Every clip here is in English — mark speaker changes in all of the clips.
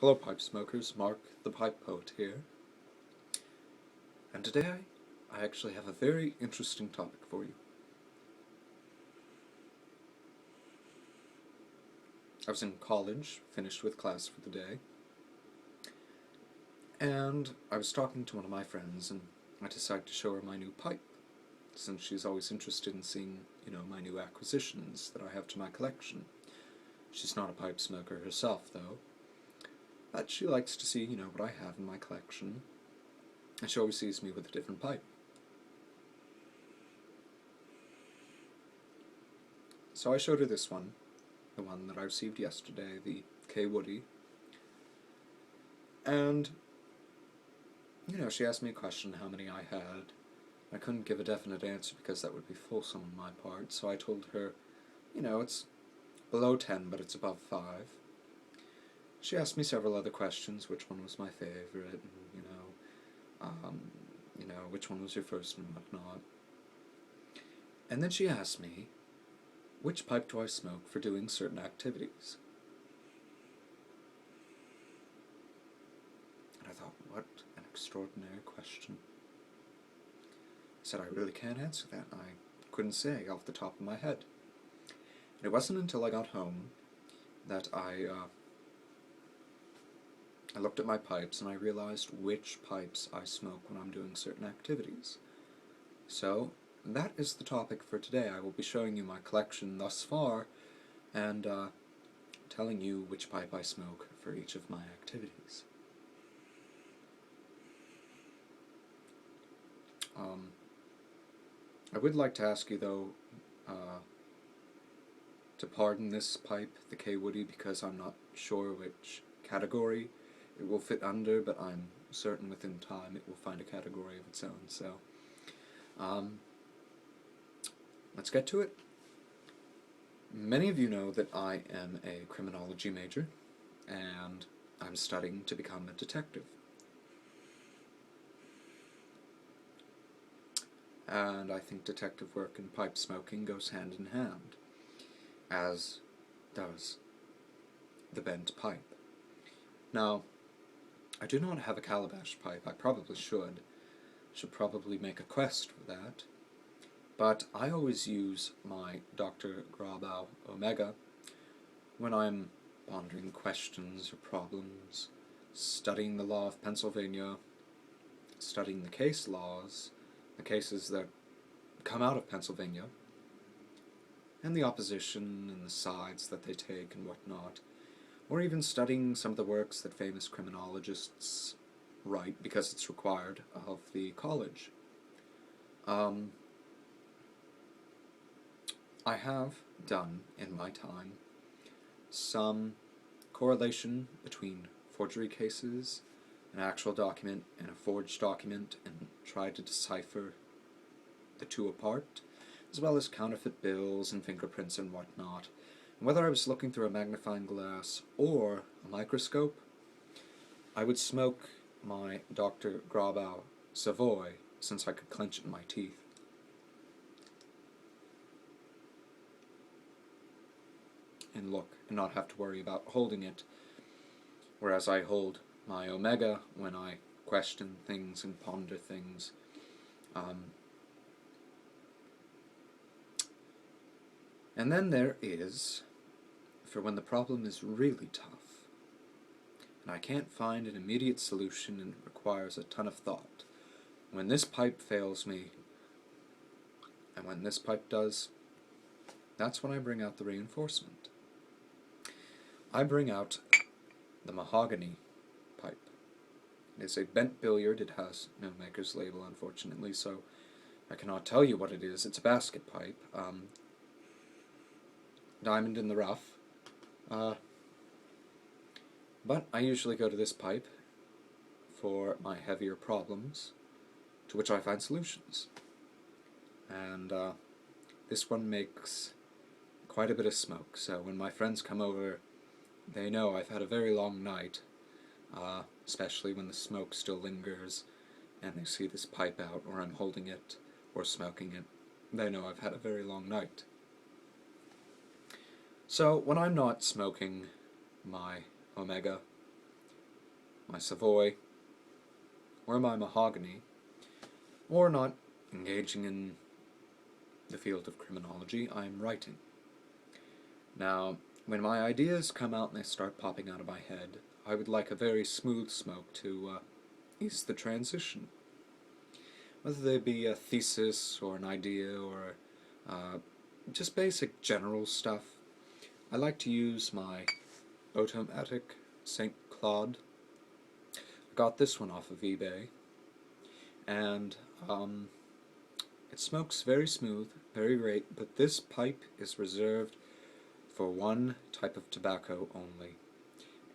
Speaker 1: Hello pipe smokers, Mark the Pipe Poet here. And today I actually have a very interesting topic for you. I was in college, finished with class for the day, and I was talking to one of my friends and I decided to show her my new pipe, since she's always interested in seeing, my new acquisitions that I have to my collection. She's not a pipe smoker herself, though, but she likes to see, what I have in my collection, and she always sees me with a different pipe. So I showed her this one, the one that I received yesterday, the K. Woody, and, she asked me a question, how many I had. I couldn't give a definite answer because that would be fulsome on my part, so I told her, it's below 10, but it's above 5. She asked me several other questions, which one was my favorite, and, which one was your first and whatnot. And then she asked me, which pipe do I smoke for doing certain activities? And I thought, what an extraordinary question. I said, I really can't answer that. I couldn't say off the top of my head. And it wasn't until I got home that I looked at my pipes and I realized which pipes I smoke when I'm doing certain activities. So, that is the topic for today. I will be showing you my collection thus far and telling you which pipe I smoke for each of my activities. I would like to ask you, though, to pardon this pipe, the K. Woody, because I'm not sure which category it will fit under, but I'm certain within time it will find a category of its own, so let's get to it. Many of you know that I am a criminology major, and I'm studying to become a detective. And I think detective work and pipe smoking goes hand in hand, as does the bent pipe. Now, I do not have a calabash pipe. I probably should. Should probably make a quest for that. But I always use my Dr. Grabau Omega when I'm pondering questions or problems, studying the law of Pennsylvania, studying the case laws, the cases that come out of Pennsylvania, and the opposition and the sides that they take and whatnot, or even studying some of the works that famous criminologists write because it's required of the college. I have done, in my time, some correlation between forgery cases, an actual document, and a forged document, and tried to decipher the two apart, as well as counterfeit bills and fingerprints and whatnot. And whether I was looking through a magnifying glass or a microscope, I would smoke my Dr. Grabau Savoy, since I could clench it in my teeth. And look, and not have to worry about holding it, whereas I hold my Omega when I question things and ponder things. And then there is, for when the problem is really tough, and I can't find an immediate solution and it requires a ton of thought. When this pipe fails me, and when this pipe does, that's when I bring out the reinforcement. I bring out the mahogany pipe. It is a bent billiard. It has no maker's label, unfortunately, so I cannot tell you what it is. It's a basket pipe. Diamond in the rough. But I usually go to this pipe for my heavier problems, to which I find solutions. And this one makes quite a bit of smoke, so when my friends come over, they know I've had a very long night, especially when the smoke still lingers, and they see this pipe out, or I'm holding it, or smoking it. They know I've had a very long night. So, when I'm not smoking my Omega, my Savoy, or my mahogany, or not engaging in the field of criminology, I'm writing. Now, when my ideas come out and they start popping out of my head, I would like a very smooth smoke to ease the transition. Whether they be a thesis or an idea or just basic general stuff, I like to use my Automatic St. Claude. I got this one off of eBay, and it smokes very smooth, very great, but this pipe is reserved for one type of tobacco only,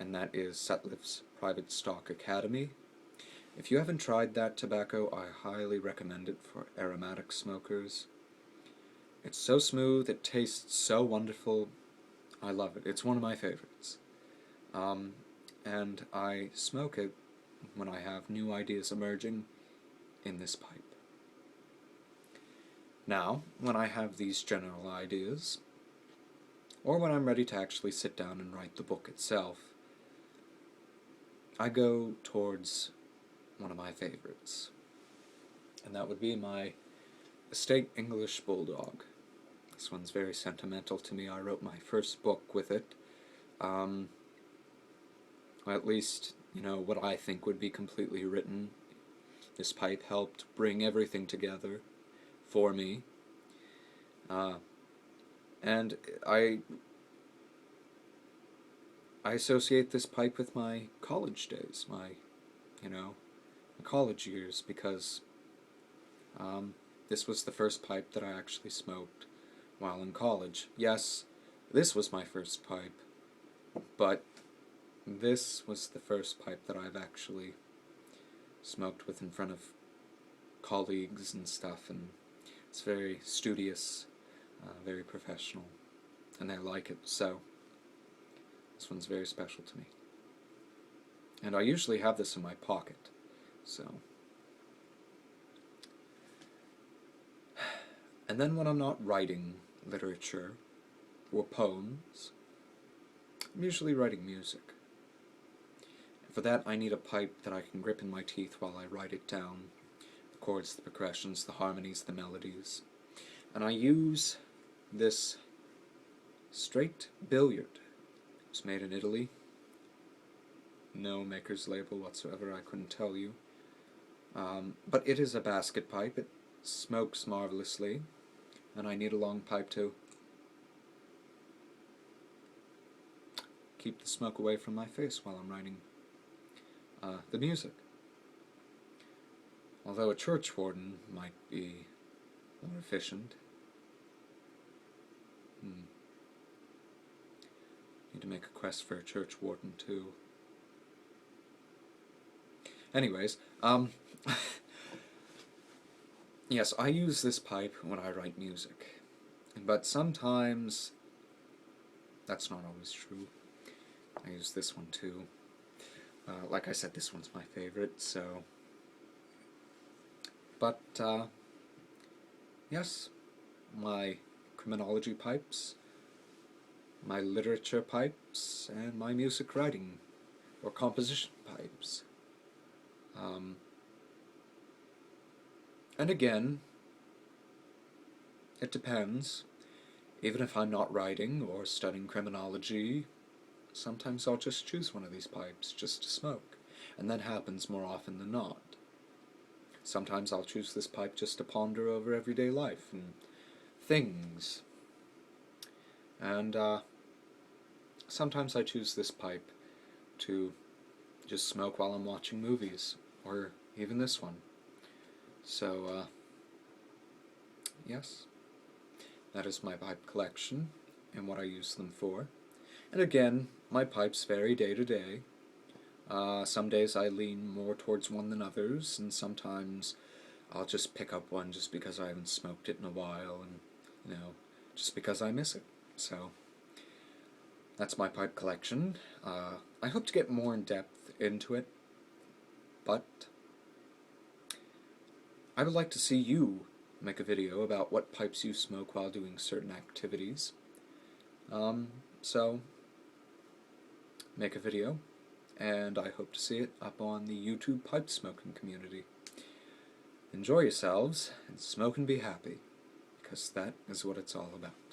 Speaker 1: and that is Sutliff's Private Stock Academy. If you haven't tried that tobacco, I highly recommend it for aromatic smokers. It's so smooth, it tastes so wonderful, I love it. It's one of my favorites. And I smoke it when I have new ideas emerging in this pipe. Now, when I have these general ideas, or when I'm ready to actually sit down and write the book itself, I go towards one of my favorites, and that would be my Estate English Bulldog. This one's very sentimental to me. I wrote my first book with it. Well, at least, what I think would be completely written. This pipe helped bring everything together for me. And I associate this pipe with my college days, my college years, because this was the first pipe that I actually smoked while in college. Yes, this was my first pipe, but this was the first pipe that I've actually smoked with in front of colleagues and stuff, and it's very studious, very professional, and I like it, so this one's very special to me. And I usually have this in my pocket, so. And then when I'm not writing literature or poems, I'm usually writing music. And for that, I need a pipe that I can grip in my teeth while I write it down. The chords, the progressions, the harmonies, the melodies. And I use this straight billiard. It's made in Italy. No maker's label whatsoever, I couldn't tell you. But it is a basket pipe. It smokes marvelously, and I need a long pipe to keep the smoke away from my face while I'm writing the music. Although a church warden might be more efficient. Need to make a quest for a church warden too. Anyways, yes, I use this pipe when I write music, but sometimes that's not always true. I use this one too. Like I said, this one's my favorite, so. But, yes, my criminology pipes, my literature pipes, and my music writing or composition pipes. And again, it depends. Even if I'm not writing or studying criminology, sometimes I'll just choose one of these pipes just to smoke, and that happens more often than not. Sometimes I'll choose this pipe just to ponder over everyday life and things. And sometimes I choose this pipe to just smoke while I'm watching movies, or even this one. So, yes, that is my pipe collection and what I use them for. And again, my pipes vary day to day. Some days I lean more towards one than others, and sometimes I'll just pick up one just because I haven't smoked it in a while, and, just because I miss it. So, that's my pipe collection. I hope to get more in depth into it, but I would like to see you make a video about what pipes you smoke while doing certain activities. So, make a video, and I hope to see it up on the YouTube pipe smoking community. Enjoy yourselves, and smoke and be happy, because that is what it's all about.